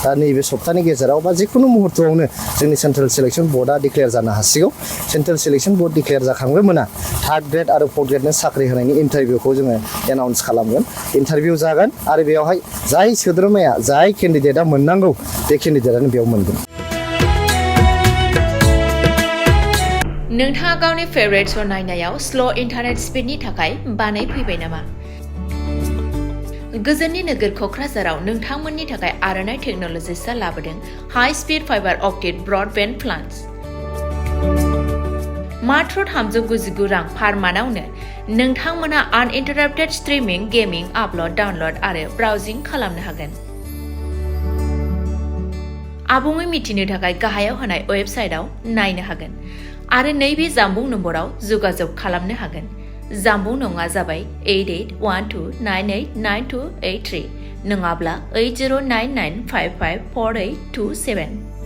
नैबे सप्तानि गेजेराव बा जिखुनु मुहूर्तआवनो जोंनि सेन्ट्रेल सिलेक्शन बर्डआ डिक्लेयार जानो हासिगौ सेन्ट्रेल सिलेक्शन बर्ड डिक्लेयार जाखांबाय मोना थार्ड ग्रेड आरो फोर्थ ग्रेडनो साख्रि होनायनि इन्टारभिउखौ जोङो एनाउन्स खालामगोन इन्टारभिउ जागोन आरो बेयावहाय जाय सोद्रोमाया जाय केन्डिडेटआ मोननांगौ बे केन्डिडेटआनो बेयाव मोनगोन नोंथाङा गावनि फेभरेट शो नायनायाव स्ल' इन्टारनेट स्पिडनि थाखाय बानाय फैबाय नामा गोजोननि नोगोर क'क्राझाराव नोंथांमोननि थाखाय आर'नाइ टेक्न'लजिसआ लाबोदों high speed fibre optic broadband plans मात्र 399 रां पार मान्थआवनो नोंथांमोना आनइन्टाराप्टेड स्ट्रीमिंग गेमिं आपल'ड डाउनल'ड आरो ब्राउजिं खालामनो हागोन आबुङै मिथिनो थाखाय गाहायाव होनाय वेबसाइटआव नायनो हागोन आरो नैबे जामबुं नम्बराव जगाजग खालामनो हागोन जामबुं नङा जाबाय 8812989283 नङाब्ला 8099554827